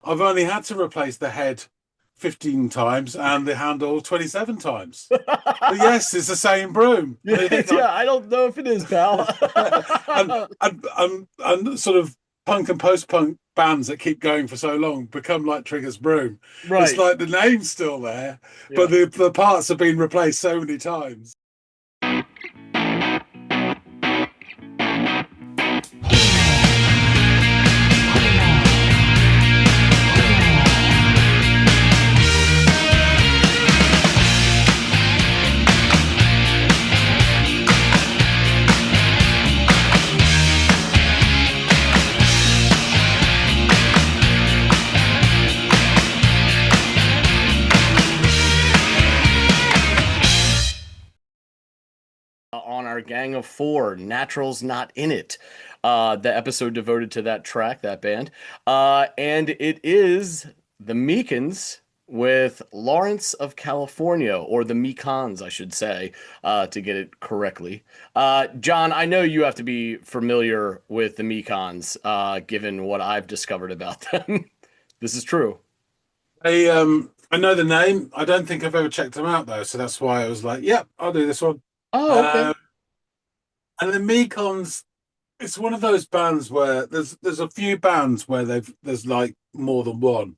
I've only had to replace the head 15 times and the handle 27 times. But yes, it's the same broom. Yeah, I think yeah, I don't know if it is, pal. and sort of punk and post-punk bands that keep going for so long become like Trigger's broom. It's Right. like the name's still there, but Yeah. the parts have been replaced so many times. On our Gang of Four, Natural's Not In It. The episode devoted to that track, that band. And it is the Mekons with Lawrence of California, or the Mekons, I should say, to get it correctly. John, I know you have to be familiar with the Mekons, given what I've discovered about them. This is true. I know the name. I don't think I've ever checked them out though, so that's why I was like, "Yep, I'll do this one." Oh, okay. Um, and the Mekons, it's one of those bands where there's a few bands where there's like more than one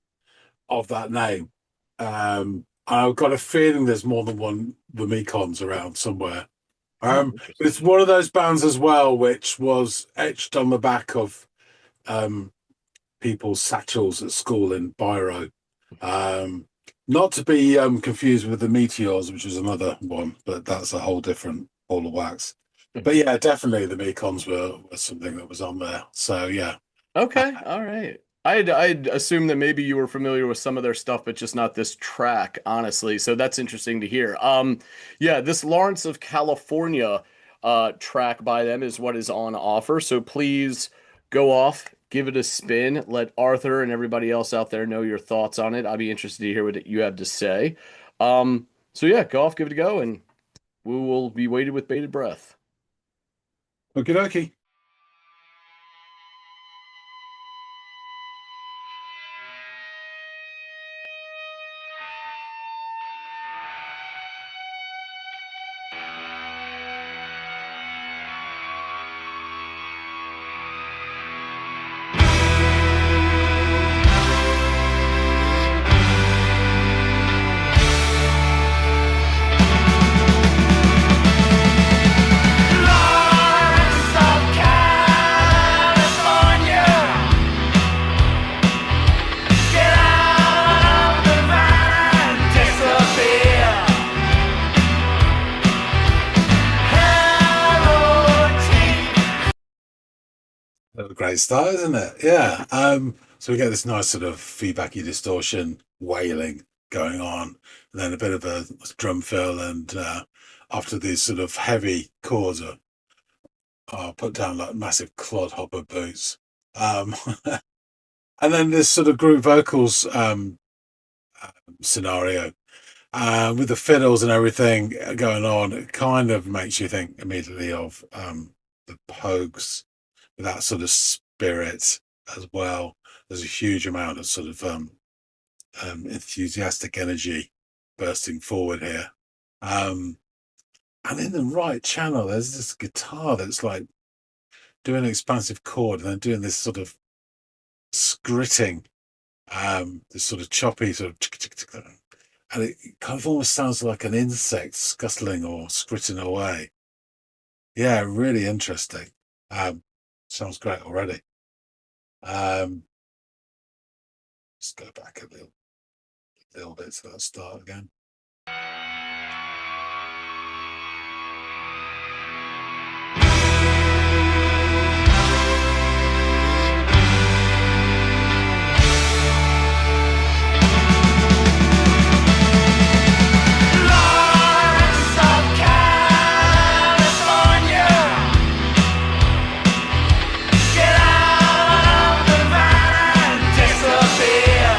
of that name. I've got a feeling there's more than one the Mekons around somewhere. Oh, But it's interesting. one of those bands as well, which was etched on the back of um, people's satchels at school in Biro. Um, Not to be confused with the Meteors, which was another one, but that's a whole different ball of wax. But yeah, definitely the Mekons were something that was on there. So yeah. Okay, all right. I'd assume that maybe you were familiar with some of their stuff, but just not this track, honestly. So that's interesting to hear. Yeah, this Lawrence of California track by them is what is on offer. So please go off, give it a spin, let Arthur and everybody else out there know your thoughts on it. I'd be interested to hear what you have to say. So yeah, go off, give it a go, and we will be waiting with bated breath. Okie dokie. Lawrence of California, get out of the van and disappear. Hello, A great start, isn't it? Yeah. So we get this nice sort of feedbacky distortion, wailing going on, and then a bit of a drum fill, and after these sort of heavy chords are put down like massive clodhopper boots. Um, and then this sort of group vocals scenario with the fiddles and everything going on, it kind of makes you think immediately of the Pogues with that sort of spirit as well. There's a huge amount of sort of enthusiastic energy bursting forward here. And in the right channel, there's this guitar that's like doing an expansive chord and then doing this sort of skritting, this sort of choppy sort of, and it kind of almost sounds like an insect scuttling or skritting away. Yeah, really interesting. Sounds great already. Let's go back a little bit to that start again. Lawrence of California, get out of the van and disappear.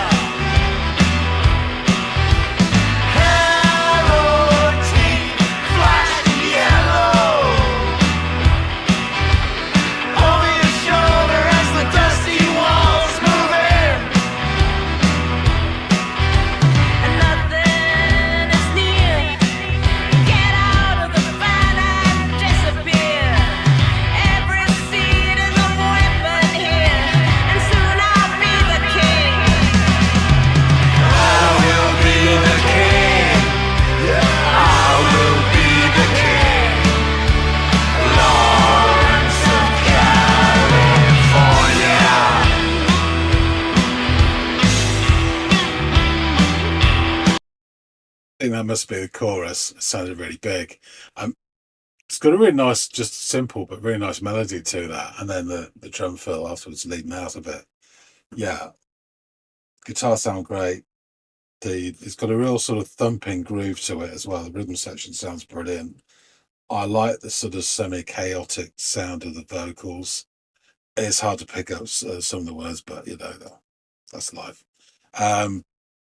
think that must be the chorus. It sounded really big. It's got a really nice, just simple but really nice melody to that, and then the drum fill afterwards leading out of it. Yeah, guitar sound great. It's got a real sort of thumping groove to it as well. The rhythm section sounds brilliant. I like the sort of semi-chaotic sound of the vocals. It's hard to pick up some of the words, but that's life.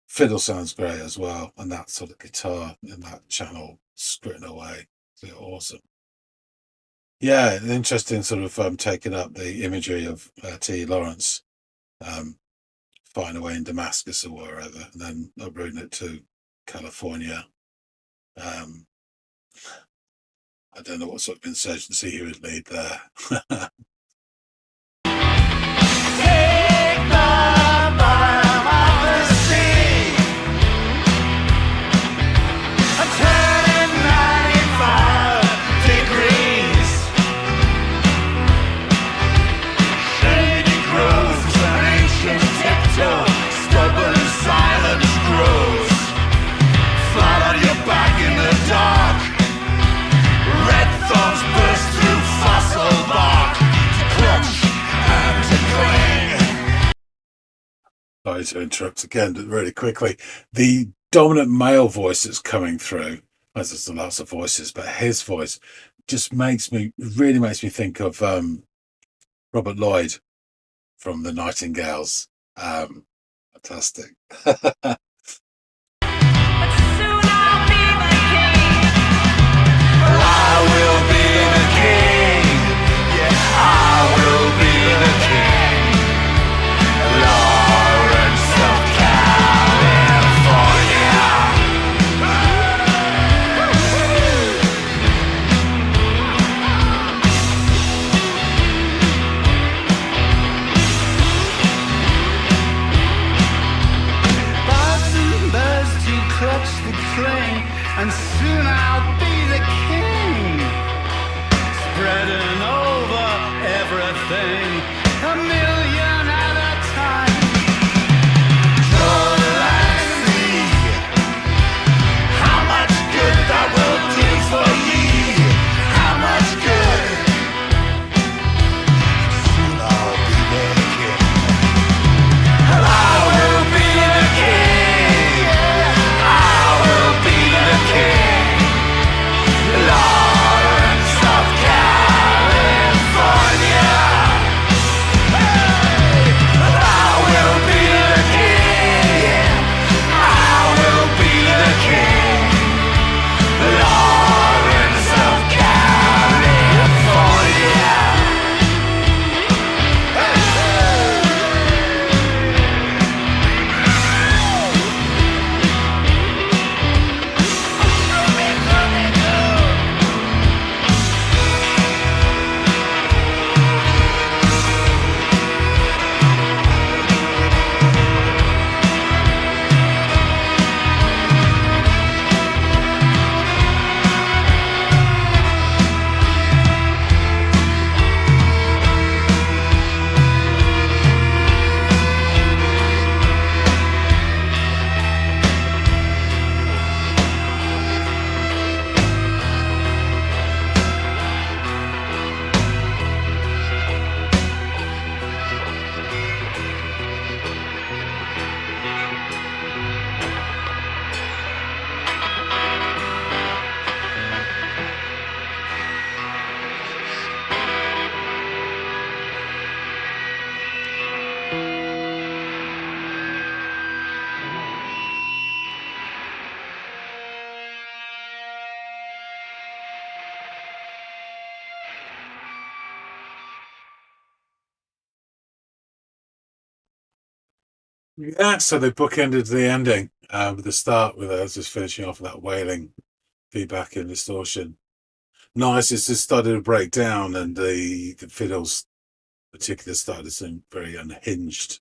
Fiddle sounds great as well, and that sort of guitar in that channel scritting away. It's awesome. Yeah, an interesting sort of taking up the imagery of T. Lawrence fighting away in Damascus or wherever, and then uprooting it to California. I don't know what sort of insurgency he would lead there. Take the bottom of the sea and turn it 95 degrees. Shady groves and ancient tiptoe, stubborn silence grows. Flat on your back in the dark, red thorns burst through fossil bark to clutch and to cling. Sorry to interrupt again, but really quickly. The dominant male voice that's coming through, as there's lots of voices, but his voice just really makes me think of Robert Lloyd from the Nightingales. Fantastic. But soon I'll be the king. I will be the king. Yeah, I will be the king. Lawrence of California. Buds and birds to clutch the train, and soon I'll be the king. Spreading over everything, a million at a time. Draw the line and see how much good that will do for ye. How much good. Soon I'll be the king. And I will be the king. I will be the king. Lawrence of California. Hey! And I will be the king. I will be the king. Lawrence of California. Yeah, so they bookended the ending with the start with us just finishing off with that wailing feedback and distortion. Nice, it's just started to break down, and the fiddles particularly started to seem very unhinged.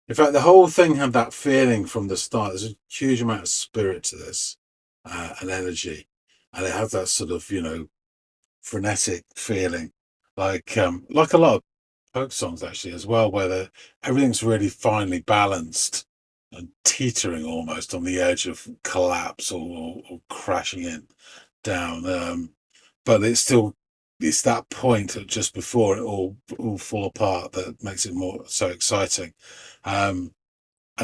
In fact, the whole thing had that feeling from the start. There's a huge amount of spirit to this and energy, and it has that sort of frenetic feeling, like a lot of folk songs actually as well, where everything's really finely balanced and teetering almost on the edge of collapse or crashing in down. But it's that point just before it all fall apart that makes it more so exciting. And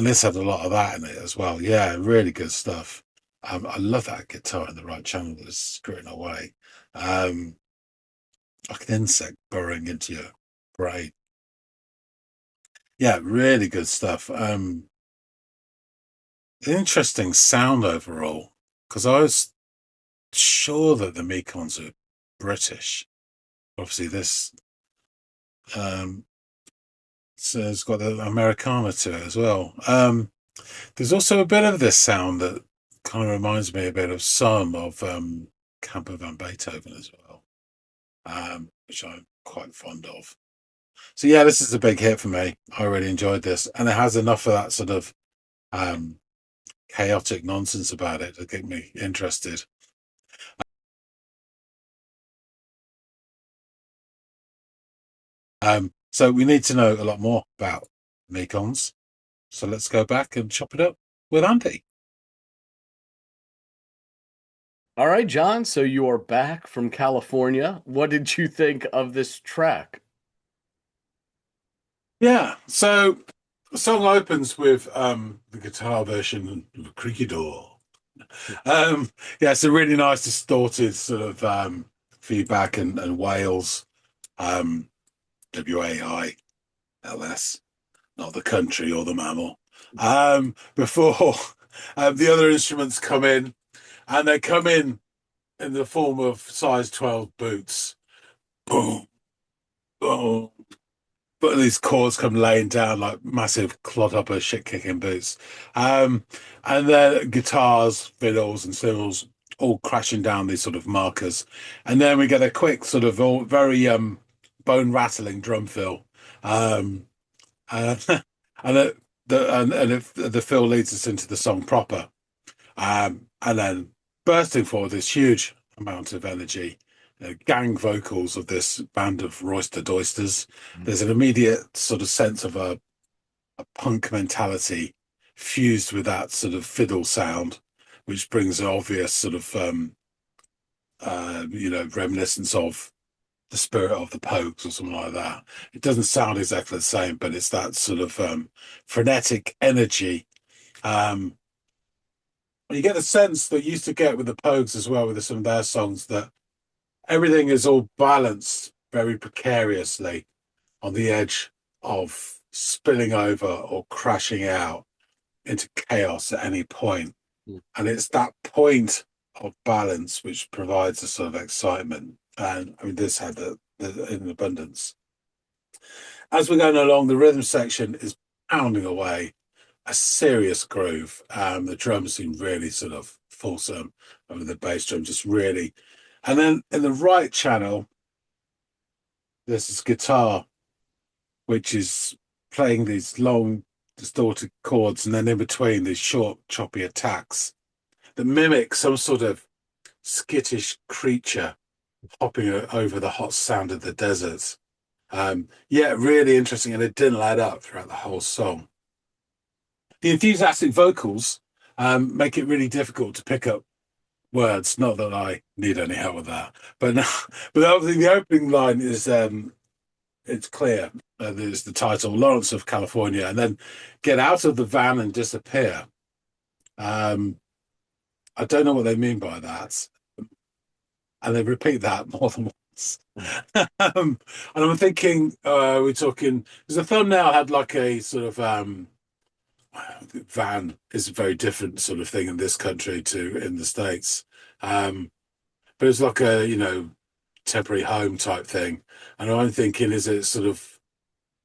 this had a lot of that in it as well. Yeah, really good stuff. I love that guitar in the right channel that's screwing away. Like an insect burrowing into your brain. Yeah, really good stuff. Interesting sound overall, because I was sure that the Mekons are British. Obviously, this so it's got the Americana to it as well. There's also a bit of this sound that kind of reminds me a bit of some of Camper van Beethoven as well, which I'm quite fond of. So yeah, this is a big hit for me. I really enjoyed this, and it has enough of that sort of chaotic nonsense about it to get me interested. So we need to know a lot more about Mekons. So let's go back and chop it up with Andy. All right, John. So you are back from California. What did you think of this track? Yeah, so the song opens with the guitar version of Creaky Door. Yeah, it's a really nice distorted sort of feedback and wails. WAILS, not the country or the mammal. Before the other instruments come in, and they come in the form of size 12 boots. Boom, boom. But these chords come laying down like massive clodhopper shit-kicking boots. And then guitars, fiddles, and cymbals all crashing down these sort of markers. And then we get a quick sort of very bone-rattling drum fill. And and the fill leads us into the song proper. And then bursting forward this huge amount of energy, gang vocals of this band of roister doisters. There's an immediate sort of sense of a punk mentality fused with that sort of fiddle sound, which brings an obvious sort of reminiscence of the Spirit of the Pogues or something like that. It doesn't sound exactly the same, but it's that sort of frenetic energy. You get the sense that you used to get with the Pogues as well, with some of their songs, that everything is all balanced very precariously on the edge of spilling over or crashing out into chaos at any point. And it's that point of balance which provides a sort of excitement. And I mean, this had the in abundance. As we're going along, the rhythm section is pounding away a serious groove. The drums seem really sort of fulsome, and the bass drum just really. And then in the right channel, there's this guitar, which is playing these long, distorted chords, and then in between these short, choppy attacks that mimic some sort of skittish creature hopping over the hot sand of the desert. Yeah, really interesting, and it didn't let up throughout the whole song. The enthusiastic vocals make it really difficult to pick up words. Not that I need any help with that, but no, but obviously the opening line is it's clear. There's the title, Lawrence of California, and then get out of the van and disappear. I don't know what they mean by that, and they repeat that more than once. And I'm thinking, we're talking, because the thumbnail had like a sort of van is a very different sort of thing in this country to in the States. But it's like a, temporary home type thing. And I'm thinking, is it sort of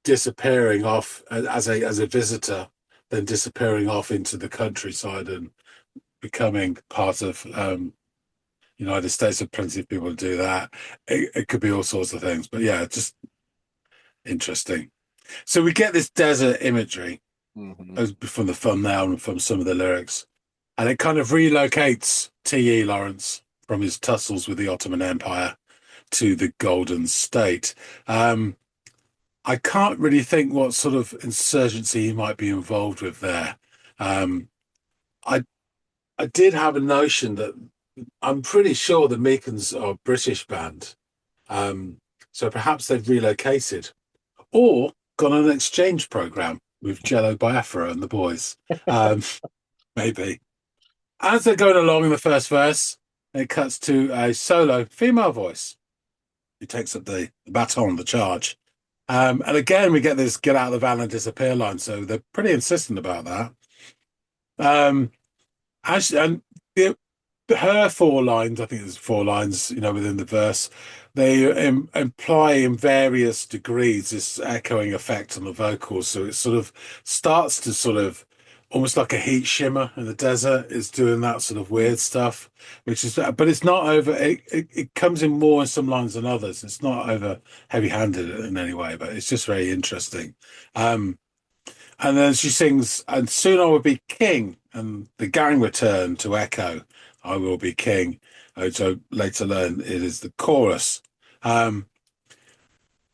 disappearing off as a visitor, then disappearing off into the countryside and becoming part of United States? Have plenty of people do that. It could be all sorts of things, but yeah, just interesting. So we get this desert imagery from the thumbnail and from some of the lyrics, and it kind of relocates T.E. Lawrence from his tussles with the Ottoman Empire to the Golden State. I can't really think what sort of insurgency he might be involved with there. Um, I I did have a notion that I'm pretty sure the Mekons are a British band, um, so perhaps they've relocated or gone on an exchange program with Jello Biafra and the boys. Um, maybe. As they're going along in the first verse, it cuts to a solo female voice who takes up the baton, the charge. And again, we get this "get out of the van and disappear" line, so they're pretty insistent about that. Um, and the, her four lines, I think there's four lines, within the verse, they imply in various degrees this echoing effect on the vocals. So it sort of starts to sort of almost like a heat shimmer in the desert is doing that sort of weird stuff, which is, but it's not over. It comes in more in some lines than others. It's not over heavy-handed in any way, but it's just very interesting. Um, and then she sings, "And soon I will be king." And the gang return to echo, "I will be king." So later learn it is the chorus. Um,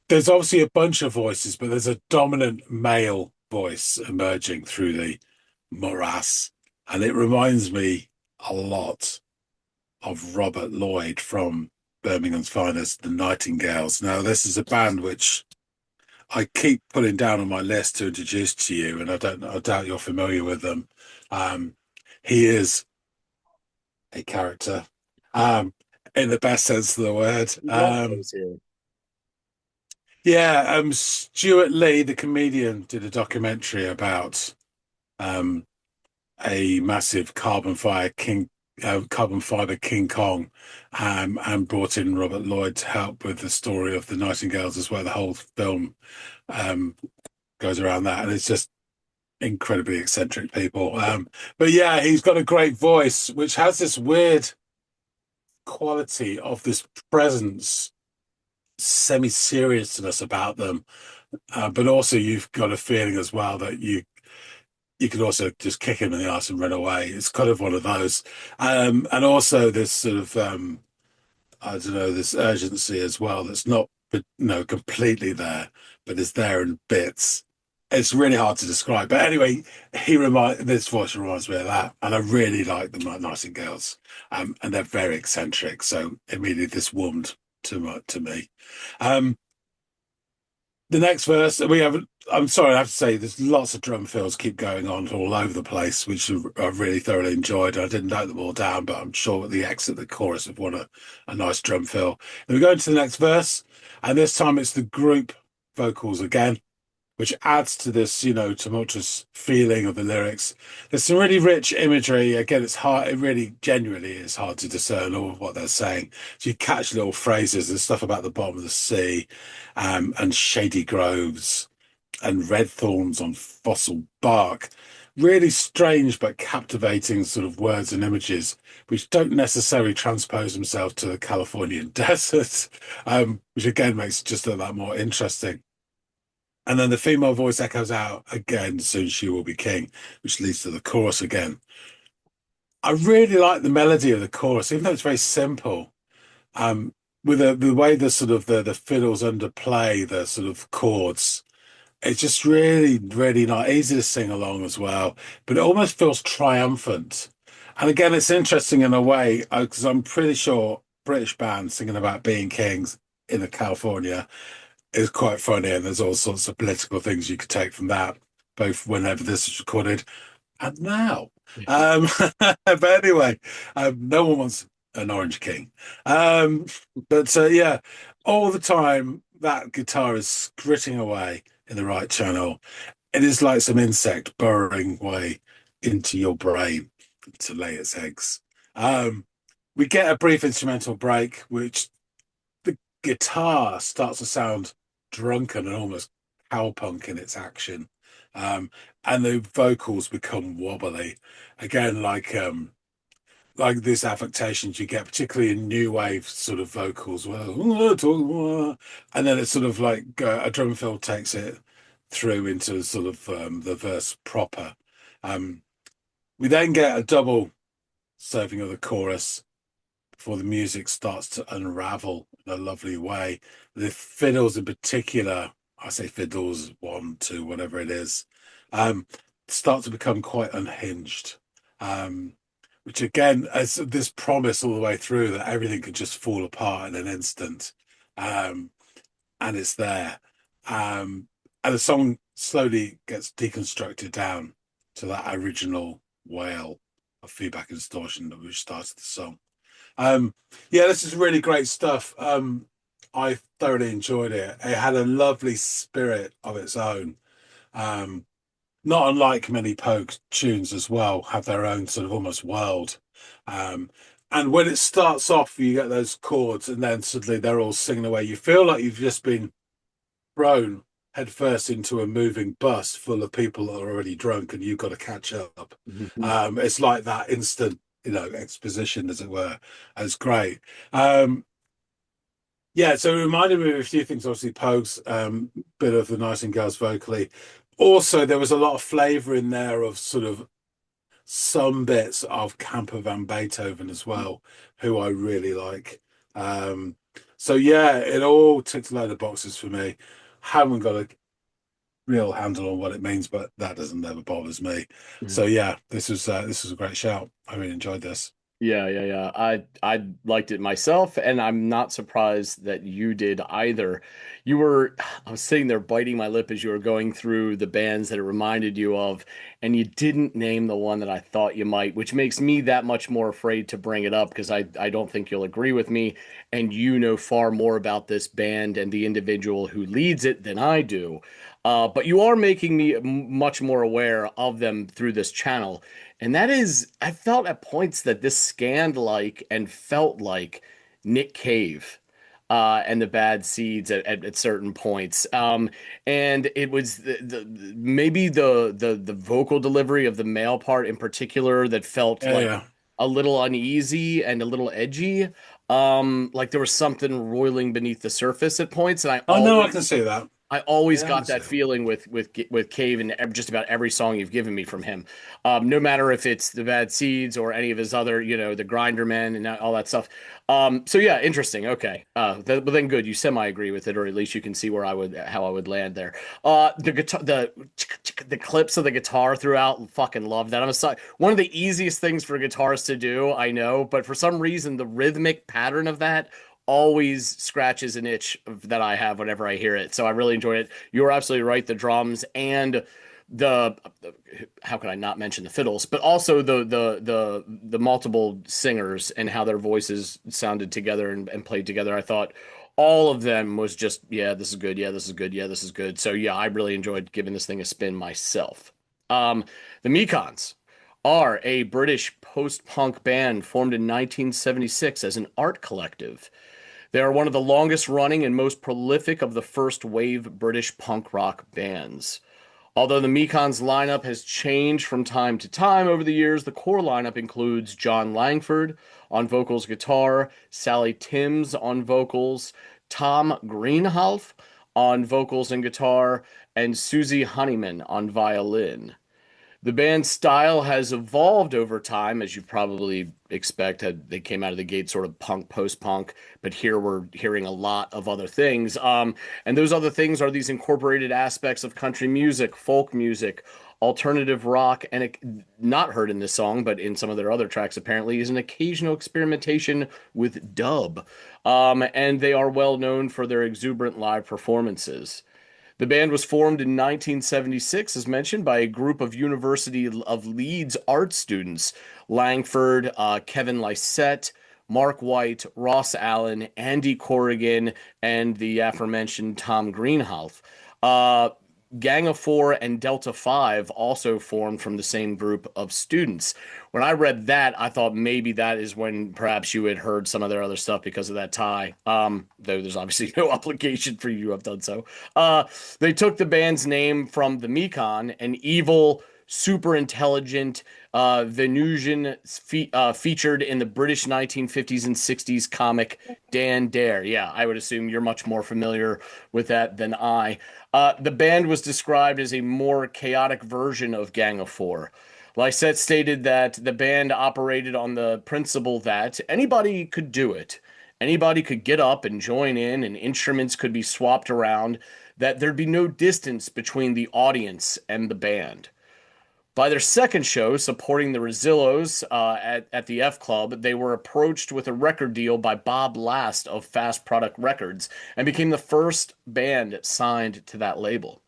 there's obviously a bunch of voices, but there's a dominant male voice emerging through the morass. And it reminds me a lot of Robert Lloyd from Birmingham's Finest, the Nightingales. Now, this is a band which I keep putting down on my list to introduce to you, and I doubt you're familiar with them. Um, he is a character, um, in the best sense of the word. Yeah, Stuart Lee, the comedian, did a documentary about um, a massive carbon fiber King Kong, and brought in Robert Lloyd to help with the story of the Nightingales as well. The whole film um, goes around that, and it's just incredibly eccentric people. But yeah, he's got a great voice, which has this weird quality of this presence, semi-seriousness about them. But also you've got a feeling as well that you could also just kick him in the arse and run away. It's kind of one of those. And also this sort of I don't know, this urgency as well that's not completely there, but is there in bits. It's really hard to describe. But anyway, this voice reminds me of that. And I really like the Nightingales. And they're very eccentric. So immediately this warmed to me. The next verse I'm sorry, I have to say there's lots of drum fills keep going on all over the place, which I've really thoroughly enjoyed. I didn't note them all down, but I'm sure at the chorus have won a nice drum fill. Then we go into the next verse, and this time it's the group vocals again, which adds to this, tumultuous feeling of the lyrics. There's some really rich imagery. Again, it's hard, it really genuinely is hard to discern all of what they're saying. So you catch little phrases, there's stuff about the bottom of the sea, and shady groves and red thorns on fossil bark. Really strange but captivating sort of words and images, which don't necessarily transpose themselves to the Californian desert, which again makes it just a lot more interesting. And then the female voice echoes out again, "Soon she will be king," which leads to the chorus again. I really like the melody of the chorus, even though it's very simple. With the way the sort of the fiddles underplay the sort of chords, it's just really, really not easy to sing along as well. But it almost feels triumphant. And again, it's interesting in a way because I'm pretty sure British bands singing about being kings in California is quite funny, and there's all sorts of political things you could take from that, both whenever this is recorded and now. But anyway, no one wants an Orange King. But yeah, all the time that guitar is skritting away in the right channel. It is like some insect burrowing way into your brain to lay its eggs. We get a brief instrumental break, which the guitar starts to sound drunken and almost cowpunk in its action. And the vocals become wobbly. Again, like these affectations you get, particularly in new wave sort of vocals, and then it's sort of like a drum fill takes it through into sort of the verse proper. We then get a double serving of the chorus before the music starts to unravel in a lovely way. The fiddles in particular, I say fiddles, one, two, whatever it is, start to become quite unhinged. Um, which again has this promise all the way through that everything could just fall apart in an instant. Um, and it's there. And the song slowly gets deconstructed down to that original wail of feedback and distortion that we started the song. Um, yeah, this is really great stuff. I thoroughly enjoyed it. It had a lovely spirit of its own. Um, Not unlike many Pogue tunes as well, have their own sort of almost world. Um, and when it starts off, you get those chords, and then suddenly they're all singing away. You feel like you've just been thrown headfirst into a moving bus full of people that are already drunk, and you've got to catch up. It's like that instant, exposition, as it were. And it's great. Yeah, so it reminded me of a few things. Obviously, Pogue's bit of the Nightingales vocally. Also, there was a lot of flavour in there of sort of some bits of Camper Van Beethoven as well, who I really like. So yeah, it all ticked a load of boxes for me. Haven't got a real handle on what it means, but that doesn't ever bothers me. So yeah, this was a great shout. I really enjoyed this. Yeah. I liked it myself, and I'm not surprised that you did either. I was sitting there biting my lip as you were going through the bands that it reminded you of, and you didn't name the one that I thought you might, which makes me that much more afraid to bring it up because I don't think you'll agree with me, and you know far more about this band and the individual who leads it than I do. But you are making me much more aware of them through this channel. And that is, I felt at points that this scanned like and felt like Nick Cave and the Bad Seeds at certain points. And it was maybe the vocal delivery of the male part in particular that felt Yeah, like yeah. a little uneasy and a little edgy. Like there was something roiling beneath the surface at points, and Oh no, I can see that. I always Yeah, I can got see that that. feeling with Cave and just about every song you've given me from him. No matter if it's the Bad Seeds or any of his other, the Grinder Men and all that stuff. So yeah, interesting. Okay, but then good. You semi agree with it, or at least you can see how I would land there. The guitar, the clips of the guitar throughout, fucking love that. One of the easiest things for guitarists to do, I know, but for some reason the rhythmic pattern of that always scratches an itch that I have whenever I hear it. So I really enjoyed it. You're absolutely right. The drums and the how can I not mention the fiddles, but also the multiple singers and how their voices sounded together and played together. I thought all of them was just, yeah, this is good. Yeah, this is good. Yeah, this is good. So yeah, I really enjoyed giving this thing a spin myself. The Mekons are a British post-punk band formed in 1976 as an art collective. They are one of the longest running and most prolific of the first wave British punk rock bands. Although the Mekons lineup has changed from time to time over the years, the core lineup includes John Langford on vocals guitar, Sally Timms on vocals, Tom Greenhalgh on vocals and guitar, and Susie Honeyman on violin. The band's style has evolved over time, as you probably expect. They came out of the gate sort of punk, post-punk, but here we're hearing a lot of other things. And those other things are these incorporated aspects of country music, folk music, alternative rock, and not heard in this song, but in some of their other tracks apparently, is an occasional experimentation with dub. And they are well known for their exuberant live performances. The band was formed in 1976, as mentioned, by a group of University of Leeds art students: Langford, Kevin Lysette, Mark White, Ross Allen, Andy Corrigan, and the aforementioned Tom Greenhalgh. Gang of Four and Delta Five also formed from the same group of students. When I read that, I thought maybe that is when perhaps you had heard some of their other stuff because of that tie. Though there's obviously no obligation for you to have done so. They took the band's name from the Mekon, an evil, super intelligent Venusian featured in the British 1950s and 60s comic Dan Dare. Yeah, I would assume you're much more familiar with that than I. The band was described as a more chaotic version of Gang of Four. Lysette stated that the band operated on the principle that anybody could do it. Anybody could get up and join in, and instruments could be swapped around, that there'd be no distance between the audience and the band. By their second show, supporting the Rosillos at the F Club, they were approached with a record deal by Bob Last of Fast Product Records and became the first band signed to that label.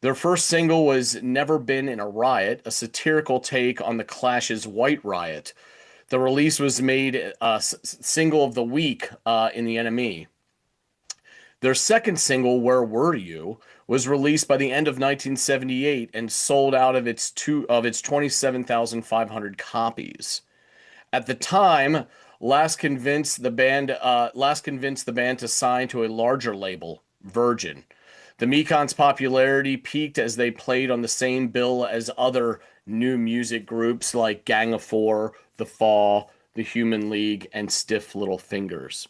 Their first single was Never Been in a Riot, a satirical take on the Clash's White Riot. The release was made single of the week in the NME. Their second single, Where Were You, was released by the end of 1978 and sold out of its 27,500 copies. At the time, Last convinced the band to sign to a larger label, Virgin. The Mekons' popularity peaked as they played on the same bill as other new music groups like Gang of Four, The Fall, The Human League, and Stiff Little Fingers.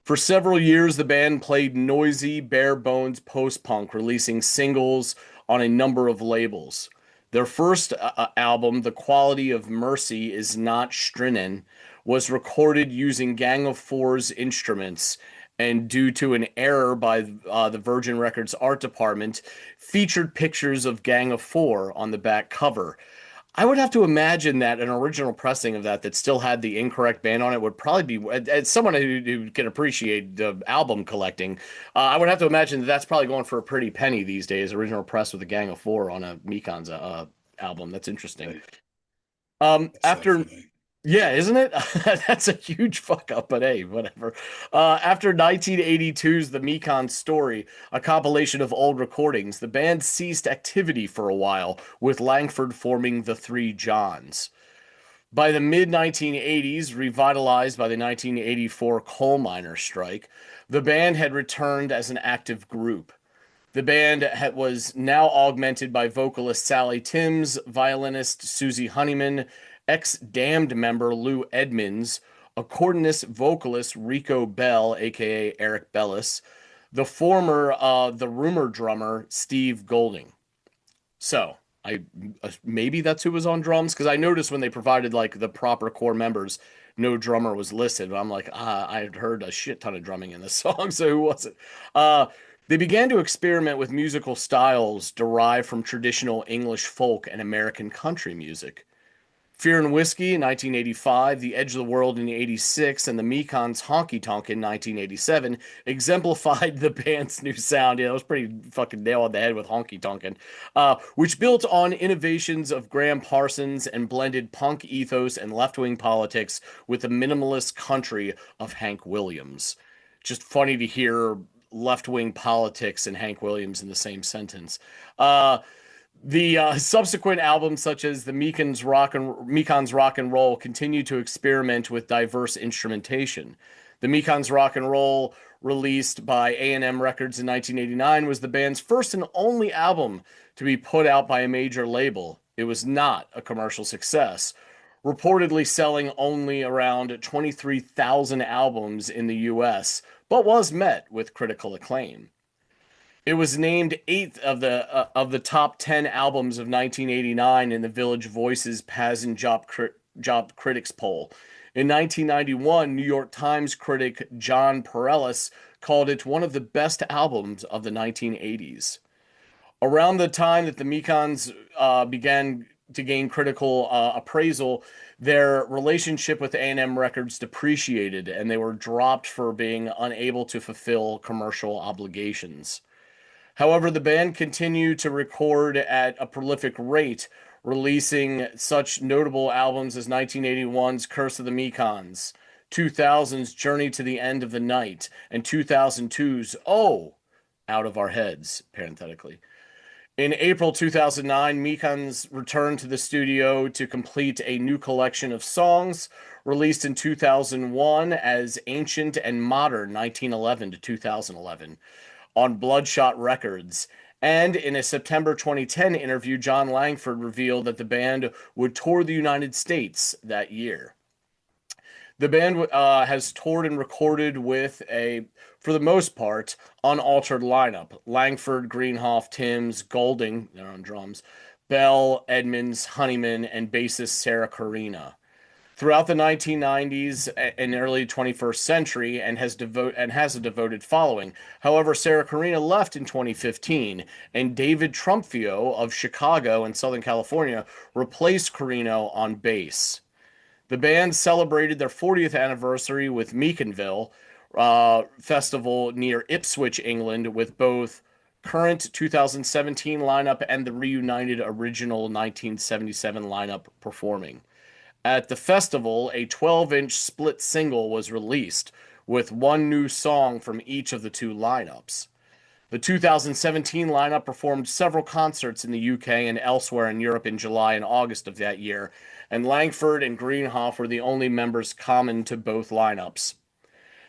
For several years, the band played noisy, bare-bones post-punk, releasing singles on a number of labels. Their first album, The Quality of Mercy Is Not Strident, was recorded using Gang of Four's instruments, and due to an error by the Virgin Records art department, featured pictures of Gang of Four on the back cover. I would have to imagine that an original pressing of that still had the incorrect band on it would probably be, as someone who can appreciate the album collecting, I would have to imagine that's probably going for a pretty penny these days, original press with a Gang of Four on a Mekons album. That's interesting. After Yeah, isn't it? That's a huge fuck up, but hey, whatever. After 1982's The Mekons Story, a compilation of old recordings, the band ceased activity for a while, with Langford forming the Three Johns. By the mid-1980s, revitalized by the 1984 coal miner strike, the band had returned as an active group. The band was now augmented by vocalist Sally Timms, violinist Susie Honeyman, ex-Damned member Lou Edmonds, accordionist vocalist Rico Bell, aka Eric Bellis, the former The Rumor drummer Steve Golding. So, maybe that's who was on drums, because I noticed when they provided like the proper core members, no drummer was listed. But I'm like, I had heard a shit ton of drumming in this song, so who was it? They began to experiment with musical styles derived from traditional English folk and American country music. Fear and Whiskey in 1985, The Edge of the World in 86, and the Mekons' Honky Tonk in 1987 exemplified the band's new sound. Yeah, it was pretty fucking nail on the head with Honky Tonkin', which built on innovations of Graham Parsons and blended punk ethos and left-wing politics with the minimalist country of Hank Williams. Just funny to hear left-wing politics and Hank Williams in the same sentence. The subsequent albums, such as the Mekons Rock and Roll, continued to experiment with diverse instrumentation. The Mekons Rock and Roll, released by A&M Records in 1989, was the band's first and only album to be put out by a major label. It was not a commercial success, reportedly selling only around 23,000 albums in the US, but was met with critical acclaim. It was named 8th of the top 10 albums of 1989 in the Village Voice's Paz and Job Critics poll. In 1991, New York Times critic John Perellis called it one of the best albums of the 1980s. Around the time that the Mekons began to gain critical appraisal, their relationship with A&M Records depreciated, and they were dropped for being unable to fulfill commercial obligations. However, the band continued to record at a prolific rate, releasing such notable albums as 1981's Curse of the Mekons, 2000's Journey to the End of the Night, and 2002's Oh, Out of Our Heads, parenthetically. In April 2009, Mekons returned to the studio to complete a new collection of songs, released in 2001 as Ancient and Modern 1911 to 2011. On Bloodshot Records. And in a September 2010 interview, John Langford revealed that the band would tour the United States that year. The band has toured and recorded with for the most part, unaltered lineup. Langford, Greenhoff, Timms, Golding, they're on drums, Bell, Edmonds, Honeyman, and bassist Sarah Carina. throughout the 1990s and early 21st century, and has a devoted following. However, Sarah Carina left in 2015, and David Trumpfio of Chicago and Southern California replaced Carino on bass. The band celebrated their 40th anniversary with Mekonville festival near Ipswich, England, with both current 2017 lineup and the reunited original 1977 lineup performing. At the festival, a 12-inch split single was released with one new song from each of the two lineups. The 2017 lineup performed several concerts in the UK and elsewhere in Europe in July and August of that year, and Langford and Greenhoff were the only members common to both lineups.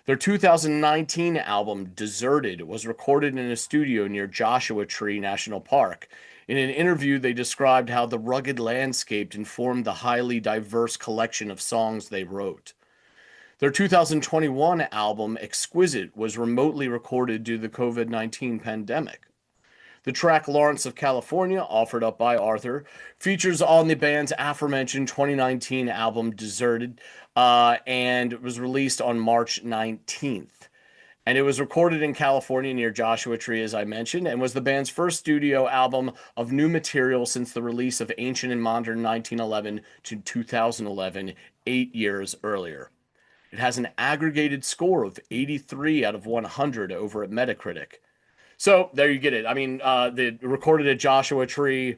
Their 2019 album, Deserted, was recorded in a studio near Joshua Tree National Park. In an interview, they described how the rugged landscape informed the highly diverse collection of songs they wrote. Their 2021 album, Exquisite, was remotely recorded due to the COVID-19 pandemic. The track Lawrence of California, offered up by Arthur, features on the band's aforementioned 2019 album Deserted, and was released on March 19th. And it was recorded in California near Joshua Tree, as I mentioned, and was the band's first studio album of new material since the release of Ancient and Modern 1911 to 2011, 8 years earlier. It has an aggregated score of 83 out of 100 over at Metacritic. So there you get it. I mean, they recorded at Joshua Tree,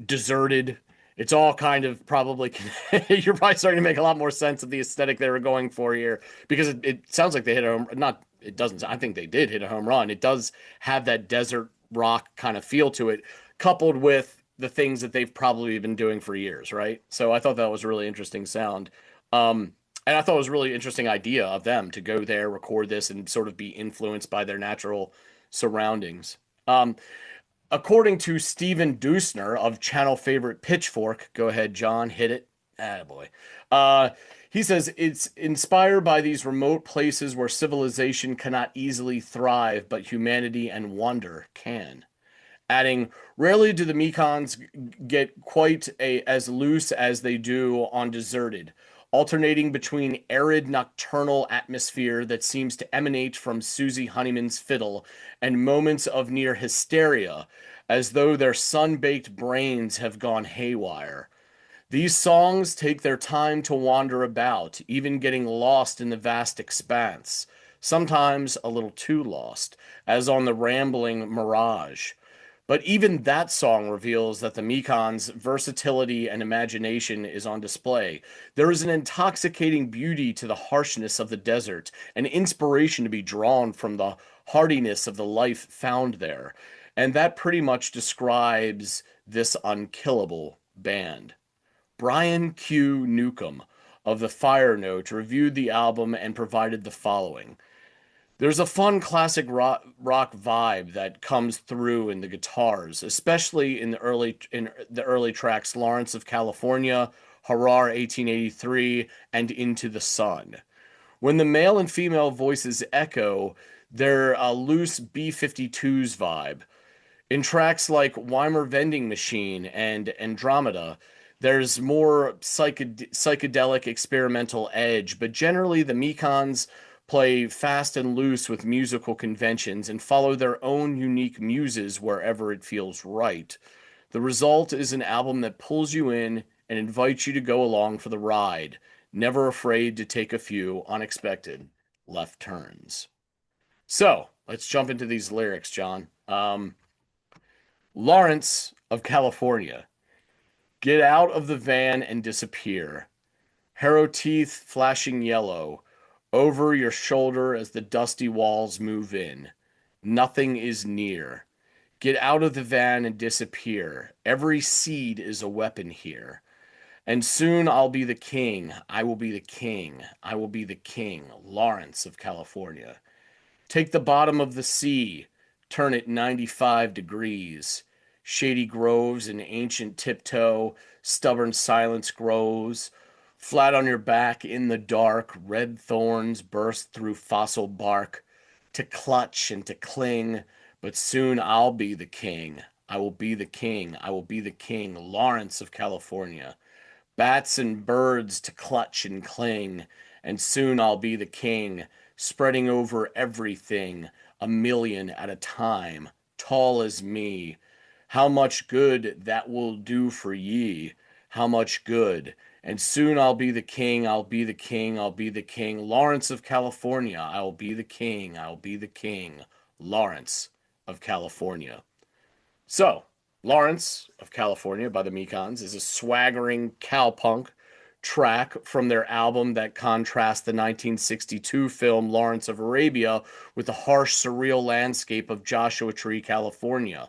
Deserted. It's all kind of probably you're probably starting to make a lot more sense of the aesthetic they were going for here, because it sounds like they hit a home. Not it doesn't. I think they did hit a home run. It does have that desert rock kind of feel to it, coupled with the things that they've probably been doing for years, right? So I thought that was a really interesting sound. And I thought it was a really interesting idea of them to go there, record this, and sort of be influenced by their natural surroundings. According to Stephen Dusner of channel favorite Pitchfork, go ahead, John, hit it. Attaboy. He says it's inspired by these remote places where civilization cannot easily thrive, but humanity and wonder can. Adding, rarely do the Mekons get quite as loose as they do on Deserted, alternating between arid nocturnal atmosphere that seems to emanate from Susie Honeyman's fiddle and moments of near hysteria, as though their sun-baked brains have gone haywire. These songs take their time to wander about, even getting lost in the vast expanse, sometimes a little too lost, as on the rambling Mirage. But even that song reveals that the Mekons' versatility and imagination is on display. There is an intoxicating beauty to the harshness of the desert, an inspiration to be drawn from the hardiness of the life found there. And that pretty much describes this unkillable band. Brian Q. Newcomb of the Fire Note reviewed the album and provided the following. There's a fun classic rock vibe that comes through in the guitars, especially in the early tracks Lawrence of California, Harar 1883, and Into the Sun. When the male and female voices echo, they're a loose B-52s vibe. In tracks like Weimar Vending Machine and Andromeda, there's more psychedelic experimental edge, but generally the Mekons play fast and loose with musical conventions and follow their own unique muses wherever it feels right. The result is an album that pulls you in and invites you to go along for the ride, never afraid to take a few unexpected left turns. So, let's jump into these lyrics, John. Lawrence of California. Get out of the van and disappear. Harrow teeth flashing yellow. Over your shoulder as the dusty walls move in. Nothing is near. Get out of the van and disappear. Every seed is a weapon here. And soon I'll be the king. I will be the king. I will be the king. Lawrence of California. Take the bottom of the sea. Turn it 95 degrees. Shady groves and ancient tiptoe. Stubborn silence grows. Flat on your back in the dark, red thorns burst through fossil bark, to clutch and to cling, but soon I'll be the king. I will be the king. I will be the king. Lawrence of California. Bats and birds to clutch and cling, and soon I'll be the king, spreading over everything, a million at a time, tall as me. How much good that will do for ye, how much good. And soon I'll be the king, I'll be the king, I'll be the king. Lawrence of California, I'll be the king, I'll be the king. Lawrence of California. So, Lawrence of California by the Mekons is a swaggering cowpunk track from their album that contrasts the 1962 film Lawrence of Arabia with the harsh, surreal landscape of Joshua Tree, California.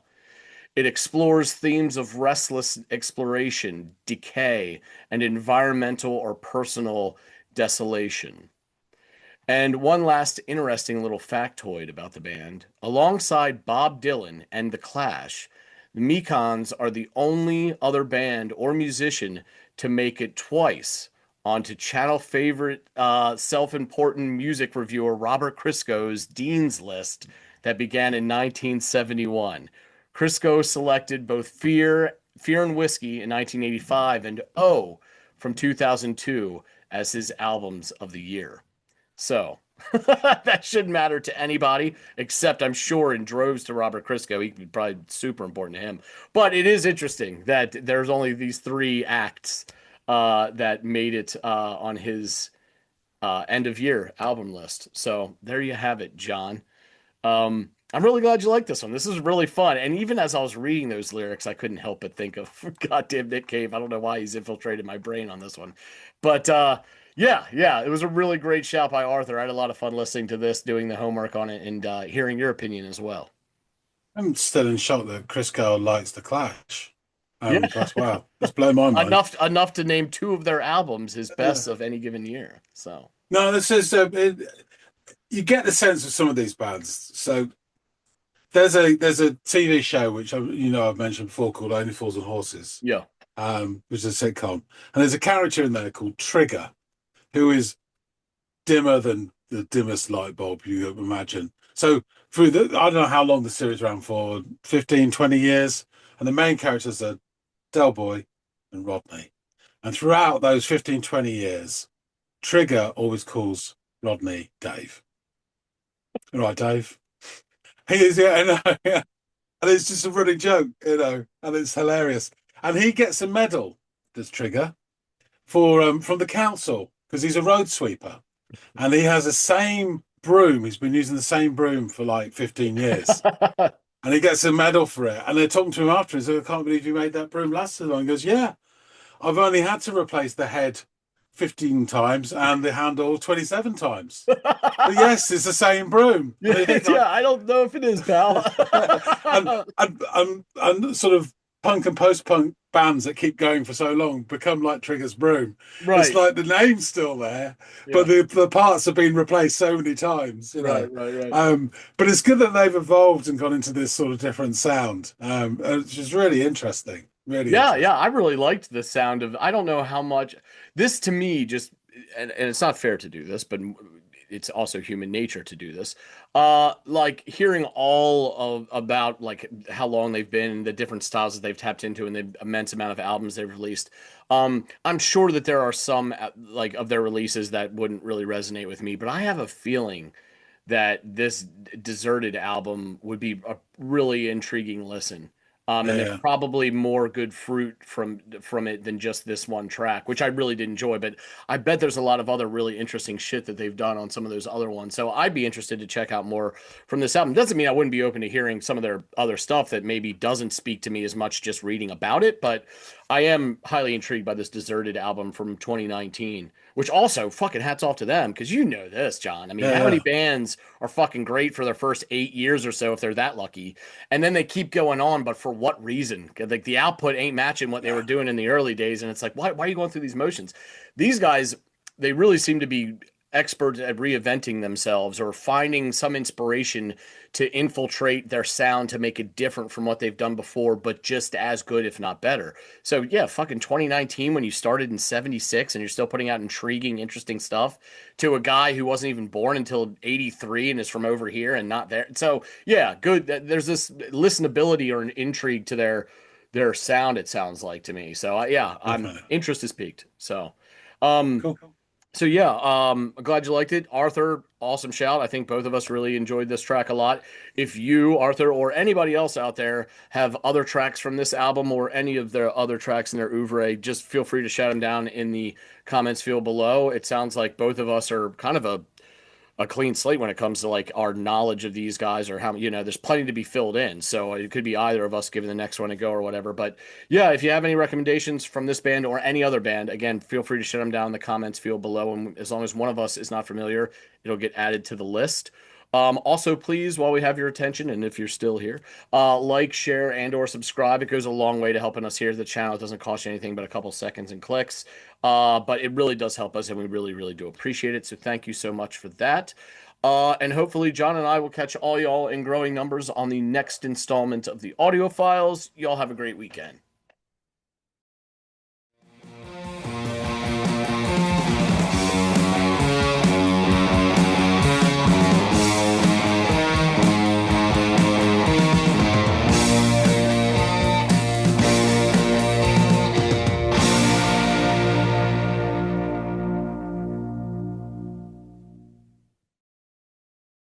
It explores themes of restless exploration, decay, and environmental or personal desolation. And one last interesting little factoid about the band. Alongside Bob Dylan and The Clash, the Mekons are the only other band or musician to make it twice onto channel favorite self-important music reviewer Robert Christgau's Dean's List that began in 1971. Christgau selected both Fear and Whiskey in 1985 and Oh from 2002 as his albums of the year. So that shouldn't matter to anybody, except I'm sure in droves to Robert Christgau. He could probably super important to him. But it is interesting that there's only these three acts that made it on his end of year album list. So there you have it, John. I'm really glad you like this one. This is really fun. And even as I was reading those lyrics, I couldn't help but think of goddamn Nick Cave. I don't know why he's infiltrated my brain on this one. But yeah, it was a really great shout by Arthur. I had a lot of fun listening to this, doing the homework on it, and hearing your opinion as well. I'm still in shock that Chris Carl likes The Clash. Yeah. That's wow. That's blown my mind. Enough to name two of their albums his best of any given year. So no, this is you get the sense of some of these bands. So there's a TV show which I've mentioned before called Only Fools and Horses. Yeah. Which is a sitcom, and there's a character in there called Trigger, who is dimmer than the dimmest light bulb you imagine. So I don't know how long the series ran for, 15, 20 years, and the main characters are Del Boy and Rodney. And throughout those 15, 20 years, Trigger always calls Rodney Dave. All right, Dave. He is, yeah, I know, yeah. And it's just a running joke, and it's hilarious. And he gets a medal, does Trigger, for from the council, because he's a road sweeper. And he has the same broom. He's been using the same broom for like 15 years. And he gets a medal for it. And they're talking to him after. He says, I can't believe you made that broom last so long. He goes, yeah, I've only had to replace the head 15 times and the handle 27 times. But yes, it's the same broom. Yeah, I don't know if it is, pal. and sort of punk and post-punk bands that keep going for so long become like Trigger's broom. Right. It's like the name's still there, but the parts have been replaced so many times. Right. But it's good that they've evolved and gone into this sort of different sound, which is really interesting. Really interesting. Yeah, I really liked the sound of, I don't know how much, this to me just, and it's not fair to do this, but it's also human nature to do this. Like hearing about like how long they've been, the different styles that they've tapped into, and the immense amount of albums they've released. I'm sure that there are some like of their releases that wouldn't really resonate with me, but I have a feeling that this Deserted album would be a really intriguing listen. And there's probably more good fruit from it than just this one track, which I really did enjoy. But I bet there's a lot of other really interesting shit that they've done on some of those other ones. So I'd be interested to check out more from this album. Doesn't mean I wouldn't be open to hearing some of their other stuff that maybe doesn't speak to me as much just reading about it. But I am highly intrigued by this Deserted album from 2019, which also fucking hats off to them, because you know this, John. I mean, how many bands are fucking great for their first 8 years or so if they're that lucky, and then they keep going on, but for what reason? Like the output ain't matching what they were doing in the early days, and it's like, why are you going through these motions? These guys, they really seem to be experts at reinventing themselves or finding some inspiration to infiltrate their sound to make it different from what they've done before, but just as good, if not better. So yeah, fucking 2019, when you started in 76 and you're still putting out intriguing, interesting stuff, to a guy who wasn't even born until 83 and is from over here and not there. So yeah, good. There's this listenability or an intrigue to their sound, it sounds like to me. So yeah, I'm Definitely. interest is peaked. So um Cool. so yeah, I'm glad you liked it. Arthur, awesome shout. I think both of us really enjoyed this track a lot. If you, Arthur, or anybody else out there have other tracks from this album or any of their other tracks in their oeuvre, just feel free to shout them down in the comments field below. It sounds like both of us are kind of a clean slate when it comes to like our knowledge of these guys or how, there's plenty to be filled in. So it could be either of us giving the next one a go or whatever. But yeah, if you have any recommendations from this band or any other band, again, feel free to shut them down in the comments field below. And as long as one of us is not familiar, it'll get added to the list. Also, please, while we have your attention, and if you're still here, like, share, and or subscribe. It goes a long way to helping us here at the channel. It doesn't cost you anything but a couple seconds and clicks. But it really does help us, and we really, really do appreciate it. So thank you so much for that. And hopefully John and I will catch all y'all in growing numbers on the next installment of the Audiophiles. Y'all have a great weekend.